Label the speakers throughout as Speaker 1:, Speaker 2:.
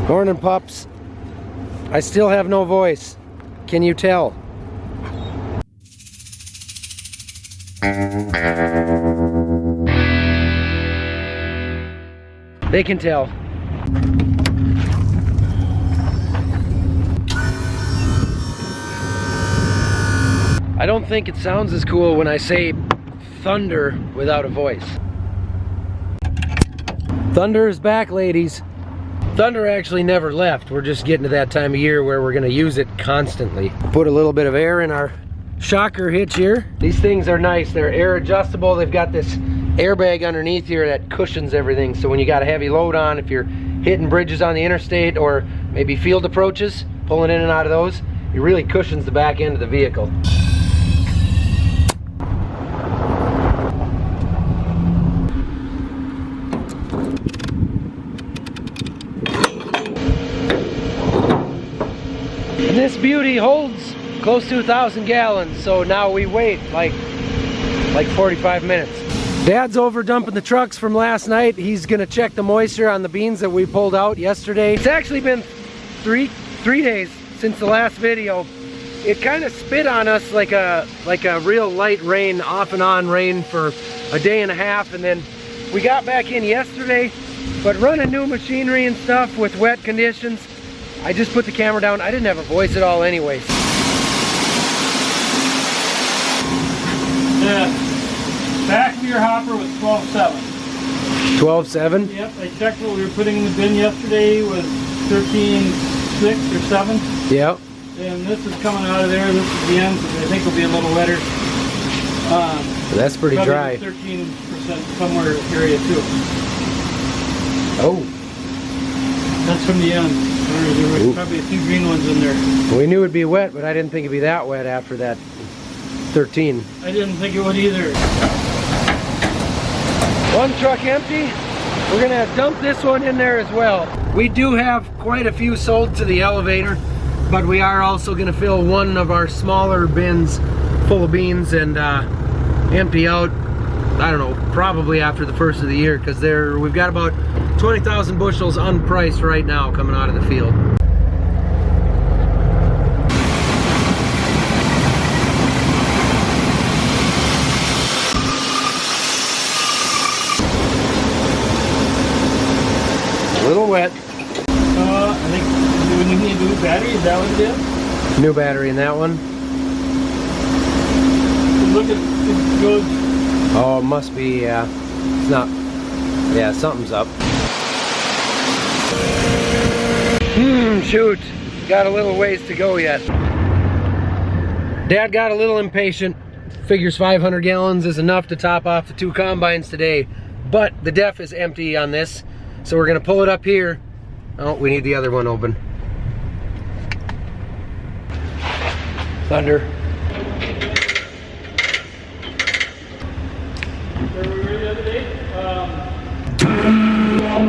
Speaker 1: Morning, pups. I still have no voice. Can you tell? They can tell. I don't think it sounds as cool when I say thunder without a voice. Thunder is back, ladies. Thunder actually never left. We're just getting to that time of year where we're gonna use it constantly. Put a little bit of air in our shocker hitch here. These things are nice. They're air adjustable. They've got this airbag underneath here that cushions everything. So when you got a heavy load on, if you're hitting bridges on the interstate or maybe field approaches, pulling in and out of those, it really cushions the back end of the vehicle. And this beauty holds close to 1,000 gallons, so now we wait like 45 minutes. Dad's over dumping the trucks from last night. He's gonna check the moisture on the beans that we pulled out yesterday. It's actually been three days since the last video. It kind of spit on us like a real light rain, off and on rain for a day and a half, and then we got back in yesterday, but running new machinery and stuff with wet conditions, I just put the camera down. I didn't have a voice at all anyways.
Speaker 2: The back of your hopper was 12.7.
Speaker 1: 12.7?
Speaker 2: Yep, I checked what we were putting in the bin yesterday was 13.6 or 7.
Speaker 1: Yep.
Speaker 2: And this is coming out of there. This is the end. I think it'll be a little wetter.
Speaker 1: That's pretty dry.
Speaker 2: 13% somewhere area too.
Speaker 1: Oh.
Speaker 2: That's from the end. There were probably a few green ones in there.
Speaker 1: We knew it'd be wet, but I didn't think it'd be that wet after that 13.
Speaker 2: I didn't think it would either.
Speaker 1: One truck empty. We're gonna dump this one in there as well. We do have quite a few sold to the elevator, but we are also gonna fill one of our smaller bins full of beans and empty out, I don't know, probably after the first of the year, because we've got about 20,000 bushels unpriced right now coming out of the field. A little wet.
Speaker 2: I think, do we need a new battery? Is that what it is?
Speaker 1: New battery in that one.
Speaker 2: Look at it goes.
Speaker 1: Oh, it must be, yeah. It's not, yeah, something's up. Shoot. Got a little ways to go yet. Dad got a little impatient. Figures 500 gallons is enough to top off the 2 combines today. But the def is empty on this. So we're gonna pull it up here. Oh, we need the other one open. Thunder.
Speaker 2: Where we were the other day?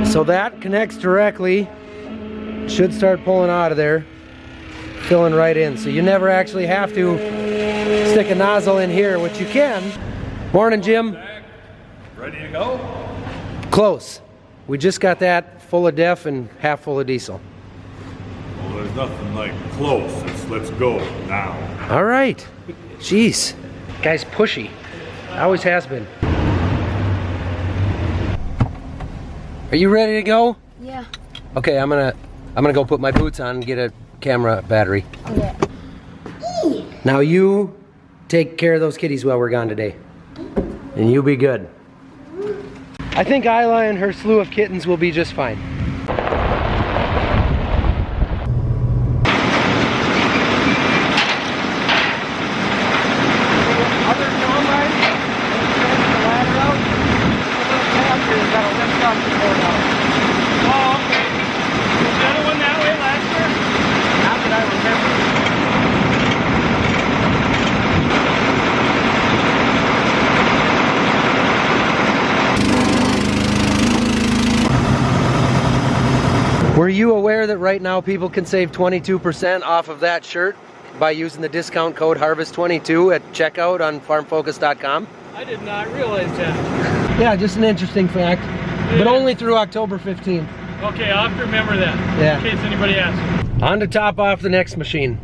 Speaker 1: So that connects directly. Should start pulling out of there. Filling right in. So you never actually have to stick a nozzle in here, which you can. Morning, Jim.
Speaker 3: Ready to go?
Speaker 1: Close. We just got that full of def and half full of diesel.
Speaker 3: Well, there's nothing like close. Let's go now.
Speaker 1: All right. Jeez. Guy's pushy. Always has been. Are you ready to go?
Speaker 4: Yeah.
Speaker 1: Okay, I'm gonna go put my boots on and get a camera battery.
Speaker 4: Okay.
Speaker 1: Now you take care of those kitties while we're gone today. And you be good. I think Isla and her slew of kittens will be just fine. Other combines, the ladder out, the little tab here has got a lift truck to pull it out.
Speaker 2: Oh, okay. Was the other one that way last year?
Speaker 1: Not that I remember. Were you aware that right now people can save 22% off of that shirt by using the discount code HARVEST22 at checkout on farmfocus.com?
Speaker 2: I did not realize that.
Speaker 1: Yeah, just an interesting fact. But only through October 15th.
Speaker 2: Okay, I'll have to remember that.
Speaker 1: Yeah.
Speaker 2: In case anybody asks.
Speaker 1: On to top off the next machine.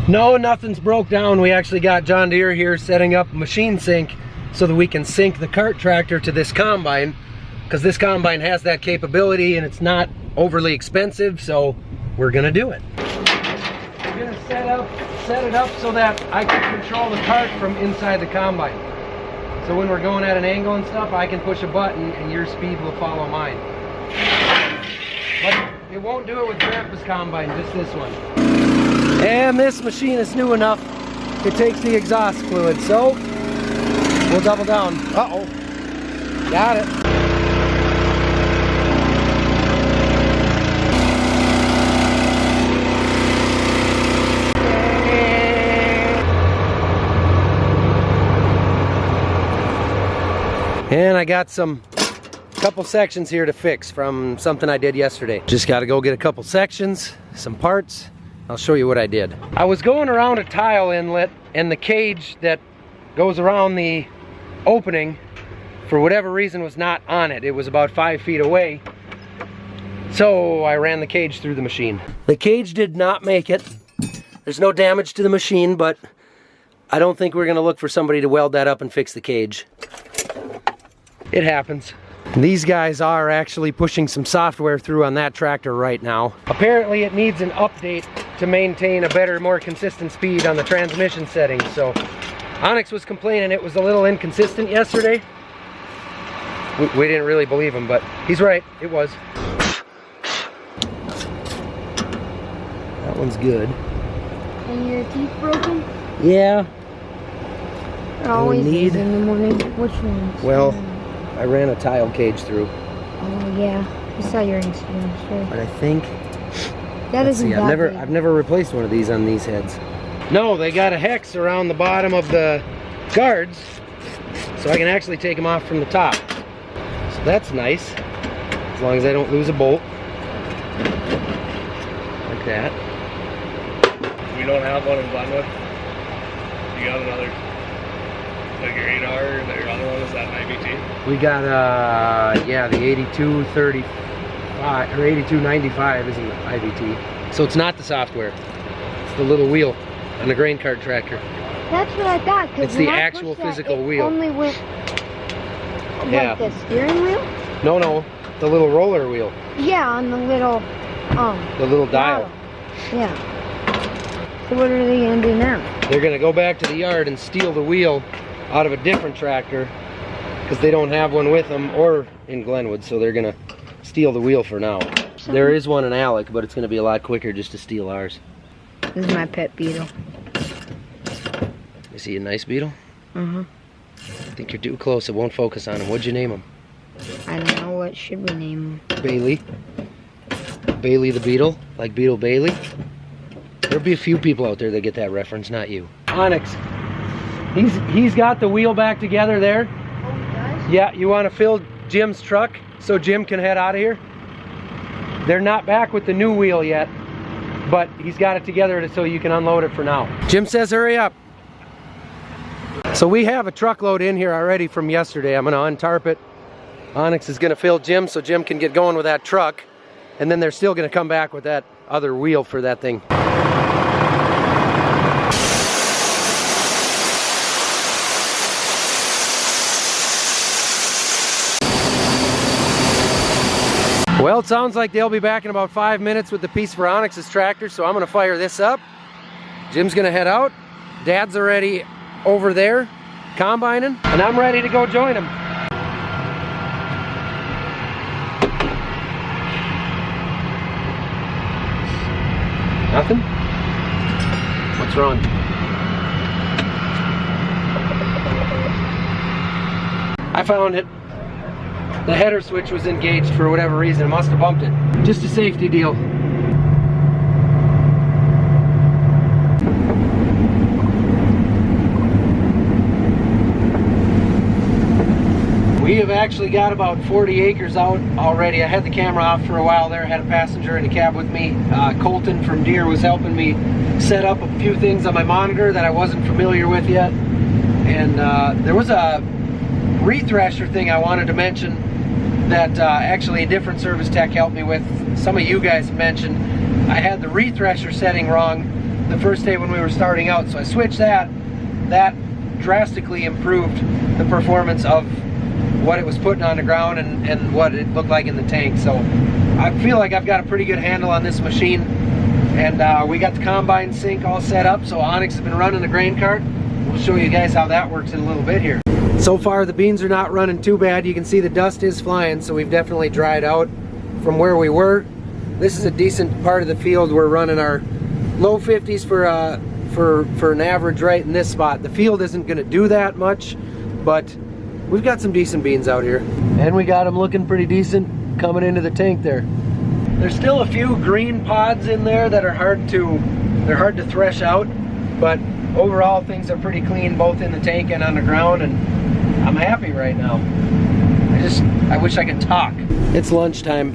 Speaker 1: No, nothing's broke down. We actually got John Deere here setting up a machine sync so that we can sync the cart tractor to this combine, because this combine has that capability and it's not overly expensive, so we're gonna do it. We're gonna set it up so that I can control the cart from inside the combine. So when we're going at an angle and stuff, I can push a button and your speed will follow mine. But it won't do it with Grandpa's combine, just this one. And this machine is new enough, it takes the exhaust fluid, so we'll double down. Uh-oh, got it. And I got couple sections here to fix from something I did yesterday. Just got to go get a couple sections, some parts. I'll show you what I did. I was going around a tile inlet and the cage that goes around the opening, for whatever reason, was not on it. It was about 5 feet away. So I ran the cage through the machine. The cage did not make it. There's no damage to the machine, but I don't think we're gonna look for somebody to weld that up and fix the cage. It happens. These guys are actually pushing some software through on that tractor right now. Apparently it needs an update to maintain a better, more consistent speed on the transmission settings. So Onyx was complaining it was a little inconsistent yesterday. We didn't really believe him, but he's right, it was. That one's good.
Speaker 4: And your teeth broken?
Speaker 1: Yeah.
Speaker 4: It always is in the morning. Which ones?
Speaker 1: Well, I ran a tile cage through.
Speaker 4: Oh yeah, I saw your Instagram story.
Speaker 1: But I think
Speaker 4: that isn't that big.
Speaker 1: I've never replaced one of these on these heads. No, they got a hex around the bottom of the guards, so I can actually take them off from the top. So that's nice, as long as I don't lose a bolt. Like that.
Speaker 2: We don't have one in Glenwood. You got another, like your 8R, and your other one is that an IVT?
Speaker 1: We got, yeah, the 8235, or 8295 is an IVT. So it's not the software, it's the little wheel on the grain cart tractor.
Speaker 4: That's what I thought.
Speaker 1: It's the actual physical wheel.
Speaker 4: Only went like the steering wheel?
Speaker 1: No, the little roller wheel.
Speaker 4: Yeah, on the little,
Speaker 1: the little dial.
Speaker 4: Yeah. So what are they gonna do now?
Speaker 1: They're gonna go back to the yard and steal the wheel out of a different tractor because they don't have one with them or in Glenwood, so they're gonna steal the wheel for now. There is one in Alec, but it's gonna be a lot quicker just to steal ours.
Speaker 4: This is my pet beetle.
Speaker 1: You see a nice beetle?
Speaker 4: Uh-huh.
Speaker 1: I think you're too close, it won't focus on him. What'd you name him?
Speaker 4: I don't know, what should we name him?
Speaker 1: Bailey. Bailey the beetle, like Beetle Bailey. There'll be a few people out there that get that reference, not you. Onyx, he's got the wheel back together there.
Speaker 4: Oh, he does?
Speaker 1: Yeah, you want to fill Jim's truck so Jim can head out of here? They're not back with the new wheel yet, but he's got it together so you can unload it for now. Jim says hurry up. So we have a truckload in here already from yesterday. I'm going to untarp it. Onyx is going to fill Jim so Jim can get going with that truck, and then they're still going to come back with that other wheel for that thing. Well, it sounds like they'll be back in about 5 minutes with the piece for Onyx's tractor, so I'm gonna fire this up. Jim's gonna head out. Dad's already over there combining, and I'm ready to go join him. Nothing? What's wrong? I found it. The header switch was engaged for whatever reason. It must have bumped it. Just a safety deal. We have actually got about 40 acres out already. I had the camera off for a while there. I had a passenger in the cab with me. Colton from Deere was helping me set up a few things on my monitor that I wasn't familiar with yet. And there was a refresher thing I wanted to mention. that actually a different service tech helped me with. Some of you guys mentioned I had the rethresher setting wrong the first day when we were starting out, so I switched that. That drastically improved the performance of what it was putting on the ground and what it looked like in the tank. So I feel like I've got a pretty good handle on this machine, and we got the combine sync all set up, so Onyx has been running the grain cart. We'll show you guys how that works in a little bit here. So far the beans are not running too bad. You can see the dust is flying, so we've definitely dried out from where we were. This is a decent part of the field. We're running our low 50s for an average right in this spot. The field isn't going to do that much, but we've got some decent beans out here. And we got them looking pretty decent coming into the tank there. There's still a few green pods in there that are hard to thresh out, but overall things are pretty clean both in the tank and on the ground, and I'm happy right now. I wish I could talk. It's lunchtime.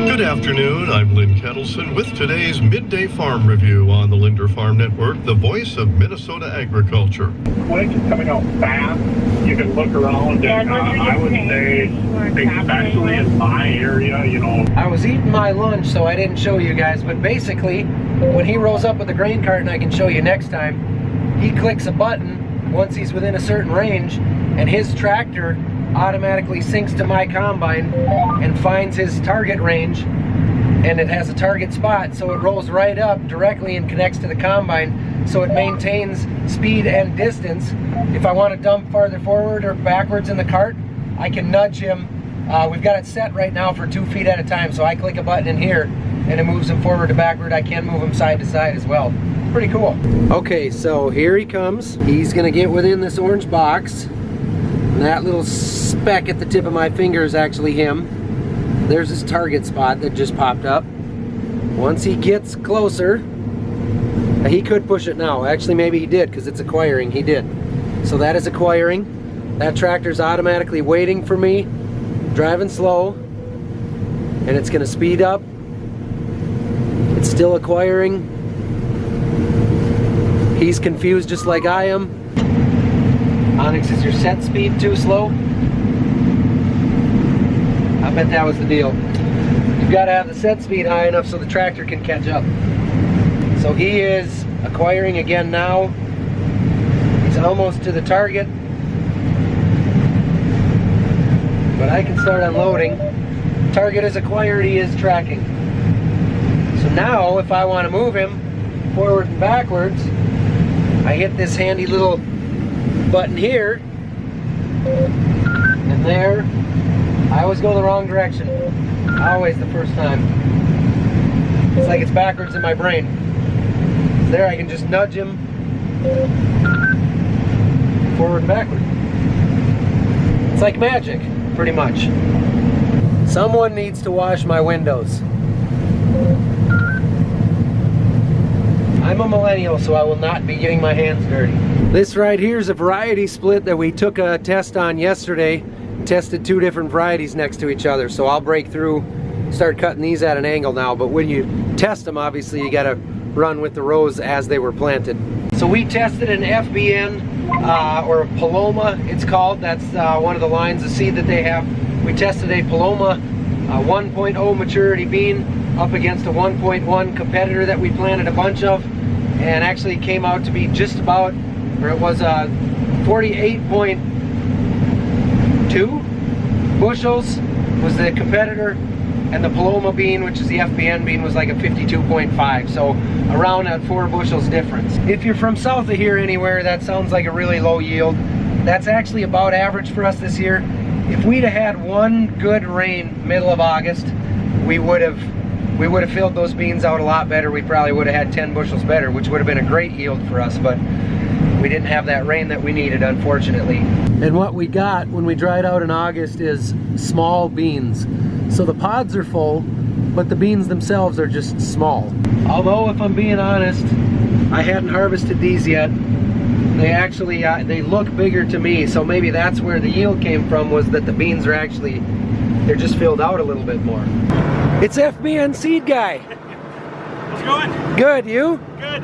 Speaker 5: Good afternoon, I'm Lynn Kettleson with today's Midday Farm Review on the Linder Farm Network, the voice of Minnesota agriculture.
Speaker 6: When it's coming out fast, you can look around, and I would say, especially in my area, you know.
Speaker 1: I was eating my lunch, so I didn't show you guys, but basically, when he rolls up with the grain cart, and I can show you next time, he clicks a button once he's within a certain range, and his tractor automatically syncs to my combine and finds his target range, and it has a target spot, so it rolls right up directly and connects to the combine, so it maintains speed and distance. If I want to dump farther forward or backwards in the cart, I can nudge him. We've got it set right now for 2 feet at a time, so I click a button in here and it moves him forward to backward. I can move him side to side as well. Pretty cool. Okay, so here he comes. He's gonna get within this orange box. And that little speck at the tip of my finger is actually him. There's his target spot that just popped up. Once he gets closer, he could push it now. Actually, maybe he did, because it's acquiring. He did. So that is acquiring. That tractor's automatically waiting for me, driving slow, and it's gonna speed up. It's still acquiring. He's confused just like I am. Onyx, is your set speed too slow? I bet that was the deal. You've got to have the set speed high enough so the tractor can catch up. So he is acquiring again now. He's almost to the target. But I can start unloading. Target is acquired, he is tracking. So now if I want to move him forward and backwards, I hit this handy little button here, and there. I always go the wrong direction. Always the first time. It's like it's backwards in my brain. There I can just nudge him forward and backward. It's like magic, pretty much. Someone needs to wash my windows. I'm a millennial, so I will not be getting my hands dirty. This right here is a variety split that we took a test on yesterday. Tested 2 different varieties next to each other, so I'll break through, start cutting these at an angle now, but when you test them, obviously you gotta run with the rows as they were planted. So we tested an FBN, or a Paloma it's called. That's one of the lines of seed that they have. We tested a Paloma 1.0 maturity bean up against a 1.1 competitor that we planted a bunch of, and actually came out to be just about, or it was 48.2 bushels was the competitor, and the Paloma bean, which is the FBN bean, was like a 52.5, so around that 4 bushels difference. If you're from south of here anywhere, that sounds like a really low yield. That's actually about average for us this year. If we'd have had one good rain middle of August, we would have filled those beans out a lot better. We probably would have had 10 bushels better, which would have been a great yield for us, but we didn't have that rain that we needed, unfortunately. And what we got when we dried out in August is small beans. So the pods are full, but the beans themselves are just small. Although, if I'm being honest, I hadn't harvested these yet. They actually, they look bigger to me, so maybe that's where the yield came from, was that the beans are actually, they're just filled out a little bit more. It's FBN Seed Guy.
Speaker 7: How's it going?
Speaker 1: Good, you?
Speaker 7: Good.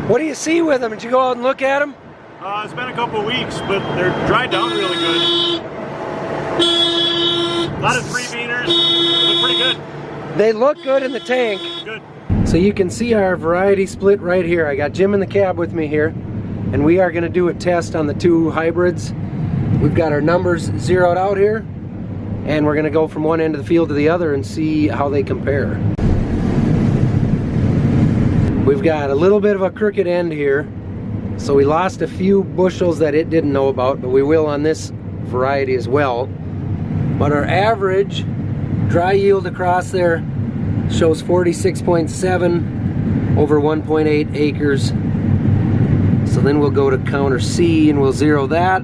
Speaker 1: What do you see with them? Did you go out and look at them?
Speaker 3: It's been a couple of weeks, but they're dried down really good. A lot of 3-beaners, look pretty good.
Speaker 1: They look good in the tank.
Speaker 3: Good.
Speaker 1: So you can see our variety split right here. I got Jim in the cab with me here, and we are going to do a test on the 2 hybrids. We've got our numbers zeroed out here, and we're going to go from one end of the field to the other and see how they compare. We've got a little bit of a crooked end here, so we lost a few bushels that it didn't know about, but we will on this variety as well. But our average dry yield across there shows 46.7 over 1.8 acres. So then we'll go to counter C and we'll zero that.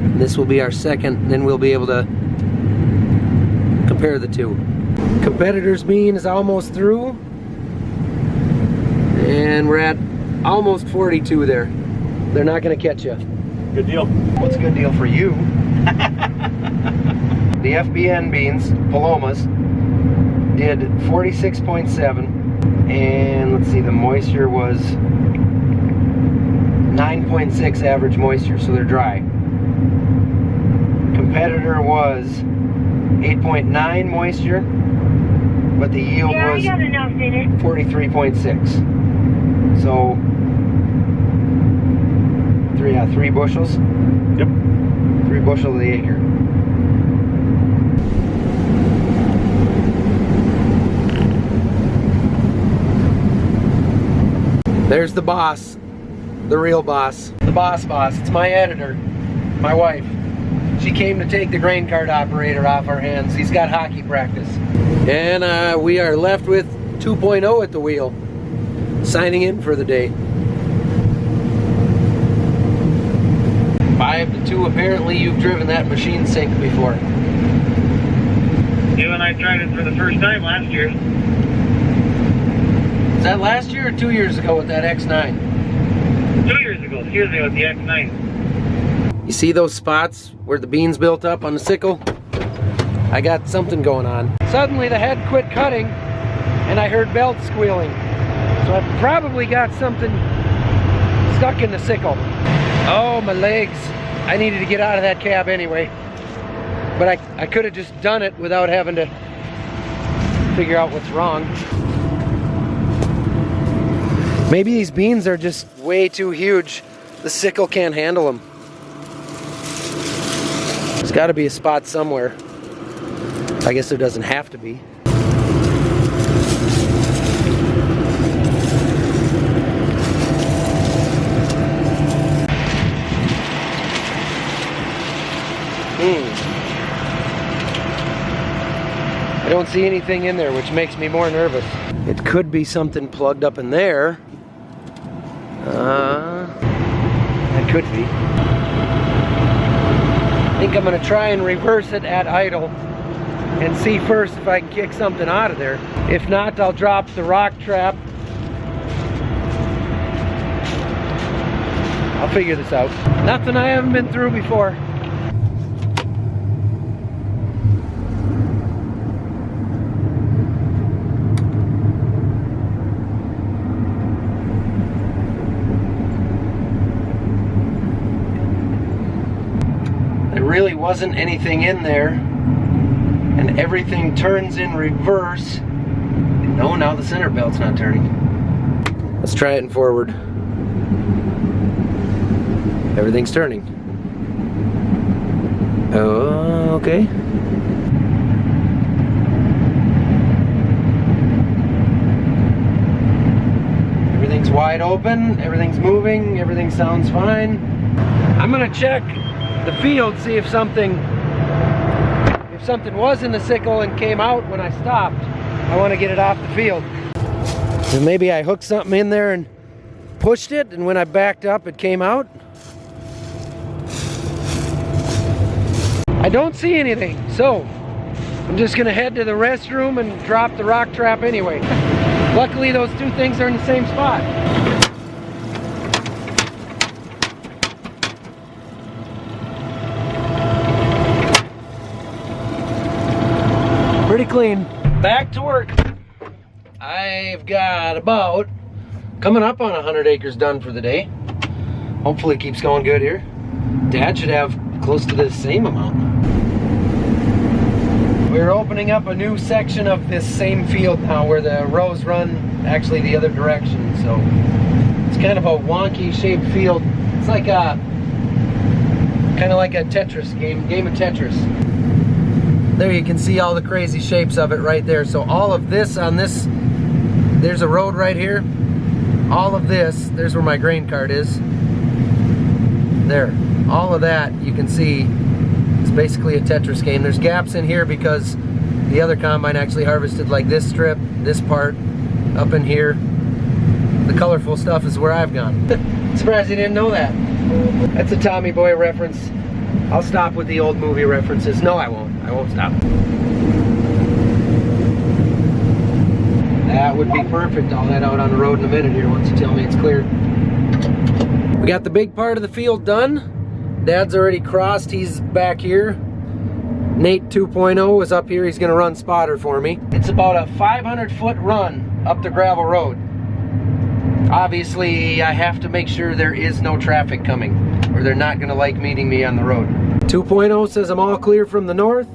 Speaker 1: And this will be our second, then we'll be able to compare the 2. Competitor's mean is almost through. And we're at almost 42 there. They're not gonna catch you.
Speaker 3: Good deal.
Speaker 1: What's a good deal for you? The FBN beans, Palomas, did 46.7, and let's see, the moisture was 9.6 average moisture, so they're dry. Competitor was 8.9 moisture, but the yield was 43.6. So, 3 bushels?
Speaker 3: Yep.
Speaker 1: 3 bushels of the acre. There's the boss, the real boss, the boss. It's my editor, my wife. She came to take the grain cart operator off our hands. He's got hockey practice. And we are left with 2.0 at the wheel, signing in for the day. 5 to 2, apparently you've driven that machine sink before.
Speaker 6: You and I tried it for the first time last year.
Speaker 1: Was that last year or 2 years ago with that X9?
Speaker 6: 2 years ago, with the X9.
Speaker 1: You see those spots where the beans built up on the sickle? I got something going on. Suddenly the head quit cutting and I heard belts squealing. So I've probably got something stuck in the sickle. Oh, my legs. I needed to get out of that cab anyway. But I could have just done it without having to figure out what's wrong. Maybe these beans are just way too huge. The sickle can't handle them. There's got to be a spot somewhere. I guess there doesn't have to be. I don't see anything in there, which makes me more nervous. It could be something plugged up in there. That could be. I think I'm gonna try and reverse it at idle and see first if I can kick something out of there. If not, I'll drop the rock trap. I'll figure this out. Nothing I haven't been through before. Really wasn't anything in there, and everything turns in reverse. No, now the center belt's not turning. Let's try it in forward. Everything's turning. Oh, okay. Everything's wide open, everything's moving, everything sounds fine. I'm gonna check the field, see if something was in the sickle and came out when I stopped. I want to get it off the field. And maybe I hooked something in there and pushed it, and when I backed up it came out. I don't see anything, so I'm just gonna head to the restroom and drop the rock trap anyway. Luckily those two things are in the same spot. Pretty clean. Back to work. I've got about Coming up on 100 acres done for the day. Hopefully it keeps going good here. Dad should have close to the same amount. We're opening up a new section of this same field now where the rows run actually the other direction. So it's kind of a wonky shaped field. It's like a kind of like a Tetris game of Tetris. There you can see all the crazy shapes of it right there. So all of this on this, there's a road right here. All of this, there's where my grain cart is. There, all of that you can see is basically a Tetris game. There's gaps in here because the other combine actually harvested like this strip, this part, up in here. The colorful stuff is where I've gone. Surprised you didn't know that. That's a Tommy Boy reference. I'll stop with the old movie references. No, I won't. I won't stop. That would be perfect. I'll head out on the road in a minute here once you tell me it's clear. We got the big part of the field done. Dad's already crossed. He's back here. Nate 2.0 is up here. He's going to run spotter for me. It's about a 500-foot run up the gravel road. Obviously, I have to make sure there is no traffic coming, or they're not going to like meeting me on the road. 2.0 says I'm all clear from the north.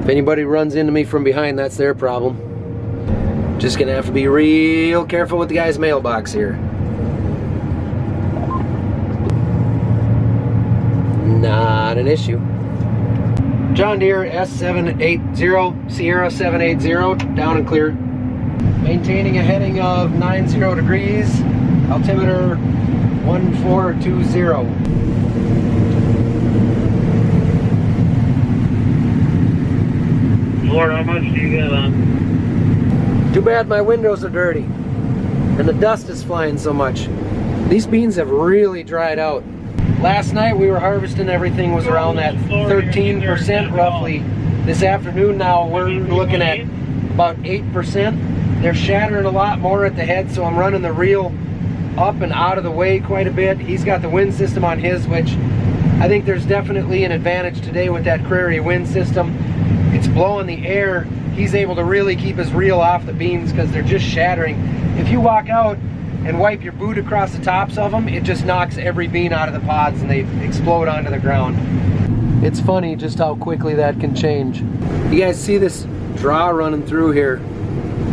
Speaker 1: If anybody runs into me from behind, that's their problem. Just going to have to be real careful with the guy's mailbox here. Not an issue. John Deere S780, Sierra 780, down and clear. Maintaining a heading of 90 degrees, altimeter 1420.
Speaker 6: Lord, how much do you get on?
Speaker 1: Too bad my windows are dirty and the dust is flying so much. These beans have really dried out. Last night we were harvesting, everything was around that 13% roughly. This afternoon now we're looking at about 8%. They're shattering a lot more at the head, so I'm running the reel up and out of the way quite a bit. He's got the wind system on his, which I think there's definitely an advantage today with that Prairie wind system. It's blowing the air. He's able to really keep his reel off the beans because they're just shattering. If you walk out and wipe your boot across the tops of them, it just knocks every bean out of the pods and they explode onto the ground. It's funny just how quickly that can change. You guys see this draw running through here?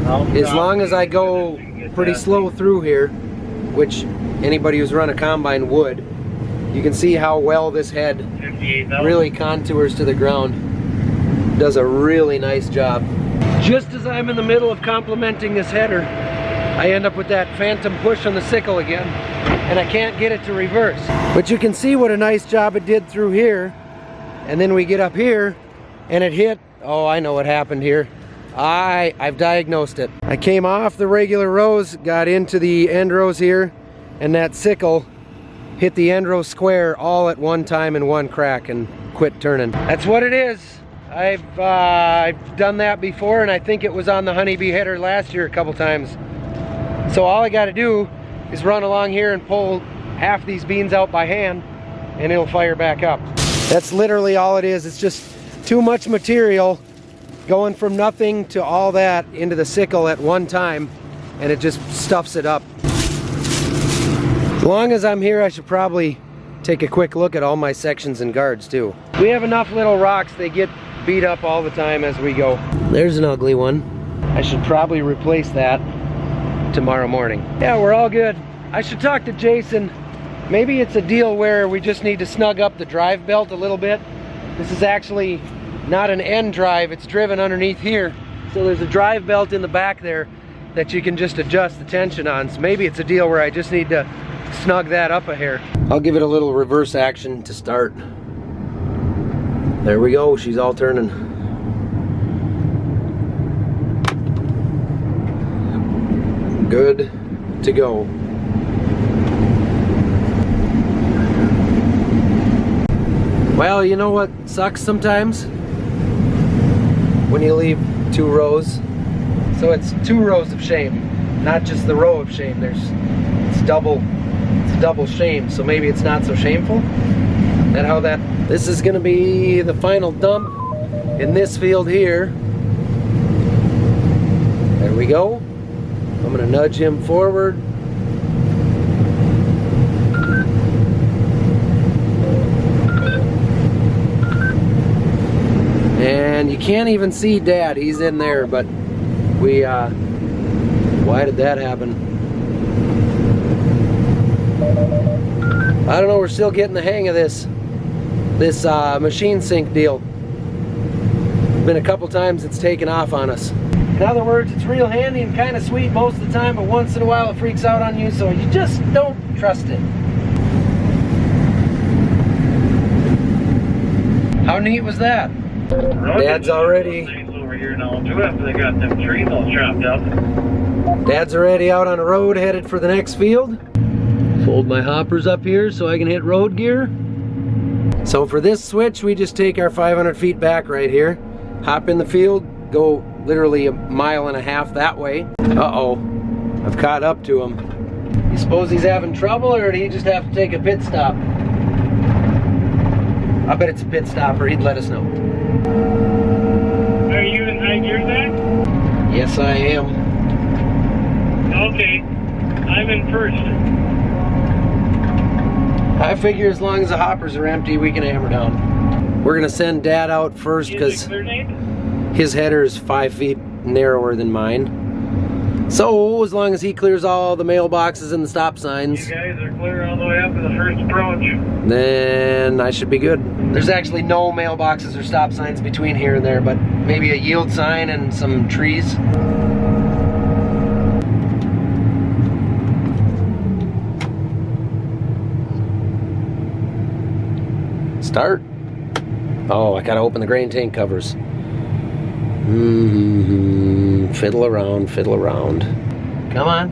Speaker 1: As long as I go pretty slow through here, which anybody who's run a combine would, you can see how well this head really contours to the ground. Does a really nice job. Just as I'm in the middle of complimenting this header, I end up with that phantom push on the sickle again, and I can't get it to reverse. But you can see what a nice job it did through here, and then we get up here, and it hit, oh, I know what happened here. I've diagnosed it. I came off the regular rows, got into the end rows here, and that sickle hit the end row square all at one time in one crack and quit turning. That's what it is. I've done that before, and I think it was on the honeybee header last year a couple times. So all I got to do is run along here and pull half these beans out by hand, and it'll fire back up. That's literally all it is. It's just too much material going from nothing to all that into the sickle at one time, and it just stuffs it up. As long as I'm here, I should probably take a quick look at all my sections and guards too. We have enough little rocks, they get beat up all the time as we go. There's an ugly one. I should probably replace that tomorrow morning. Yeah, we're all good. I should talk to Jason. Maybe it's a deal where we just need to snug up the drive belt a little bit. This is actually not an end drive, it's driven underneath here. So there's a drive belt in the back there that you can just adjust the tension on. So maybe it's a deal where I just need to snug that up a hair. I'll give it a little reverse action to start. There we go, she's all turning. Good to go. Well, you know what sucks sometimes? When you leave two rows. So it's two rows of shame, not just the row of shame. It's double shame, so maybe it's not so shameful. That how that, this is gonna be the final dump in this field here. There we go. I'm gonna nudge him forward. And you can't even see Dad, he's in there, but we, why did that happen? I don't know, we're still getting the hang of this machine sync deal. Been a couple times it's taken off on us. In other words, it's real handy and kind of sweet most of the time, but once in a while it freaks out on you, so you just don't trust it. How neat was that? Dad's already
Speaker 6: over here now too after they got them trees all chopped up.
Speaker 1: Dad's already out on the road headed for the next field. Fold my hoppers up here so I can hit road gear. So for this switch, we just take our 500 feet back right here, hop in the field, go literally 1.5 miles that way. Uh-oh, I've caught up to him. You suppose he's having trouble, or did he just have to take a pit stop? I bet it's a pit stop, or he'd let us know.
Speaker 6: Are you in high gear then?
Speaker 1: Yes, I am.
Speaker 6: Okay, I'm in first.
Speaker 1: I figure as long as the hoppers are empty, we can hammer down. We're gonna send Dad out first because his header is 5 feet narrower than mine. So as long as he clears all the mailboxes and the stop signs,
Speaker 6: You guys are clear all the way up to the first approach.
Speaker 1: then I should be good. There's actually no mailboxes or stop signs between here and there, but maybe a yield sign and some trees. Start. Oh, I gotta open the grain tank covers. Fiddle around, fiddle around. Come on.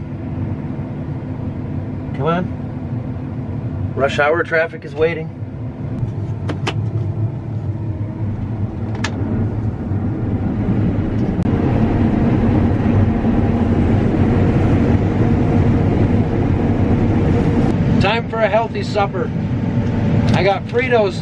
Speaker 1: Come on. Rush hour traffic is waiting. Time for a healthy supper. I got Fritos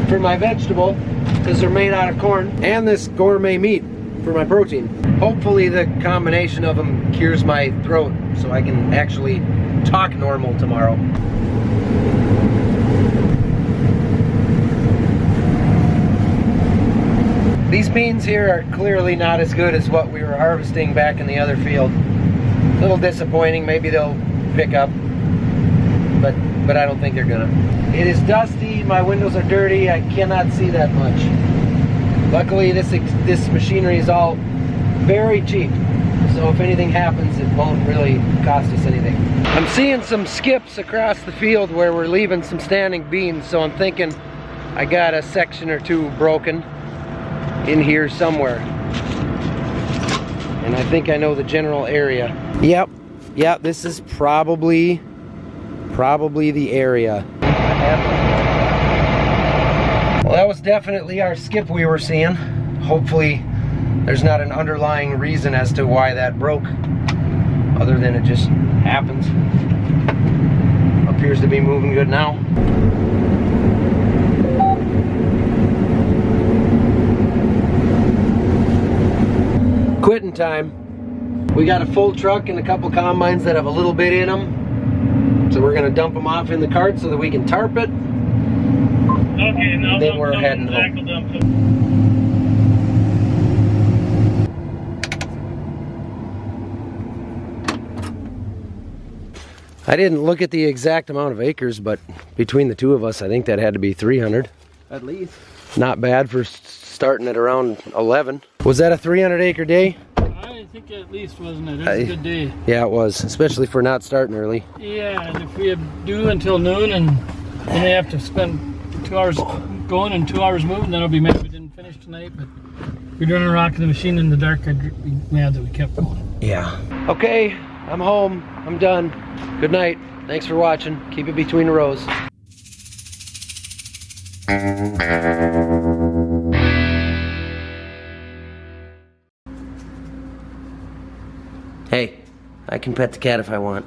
Speaker 1: for my vegetable because they're made out of corn, and this gourmet meat for my protein. Hopefully the combination of them cures my throat so I can actually talk normal tomorrow. These beans here are clearly not as good as what we were harvesting back in the other field. A little disappointing, maybe they'll pick up, but I don't think they're gonna. It is dusty, my windows are dirty, I cannot see that much. Luckily this machinery is all very cheap, so if anything happens it won't really cost us anything. I'm seeing some skips across the field where we're leaving some standing beans, so I'm thinking I got a section or two broken in here somewhere. And I think I know the general area. Yep, this is probably the area. Well, that was definitely our skip we were seeing. Hopefully there's not an underlying reason as to why that broke, other than it just happens. Appears to be moving good now. Quitting time. We got a full truck and a couple combines that have a little bit in them. So we're gonna dump them off in the cart so that we can tarp it.
Speaker 6: Okay, now
Speaker 1: Then we're heading home. I didn't look at the exact amount of acres, but between the two of us, I think that had to be 300. At least. Not bad for starting at around 11. Was that a 300 acre day?
Speaker 7: I think at least, wasn't it? It was a good day.
Speaker 1: Yeah, it was, especially for not starting early.
Speaker 7: Yeah, and if we do until noon and then we have to spend 2 hours going and 2 hours moving, then I'll be mad we didn't finish tonight. But if we're doing a rock in the machine in the dark, I'd be mad that we kept going.
Speaker 1: Yeah. Okay, I'm home. I'm done. Good night. Thanks for watching. Keep it between the rows. Hey, I can pet the cat if I want.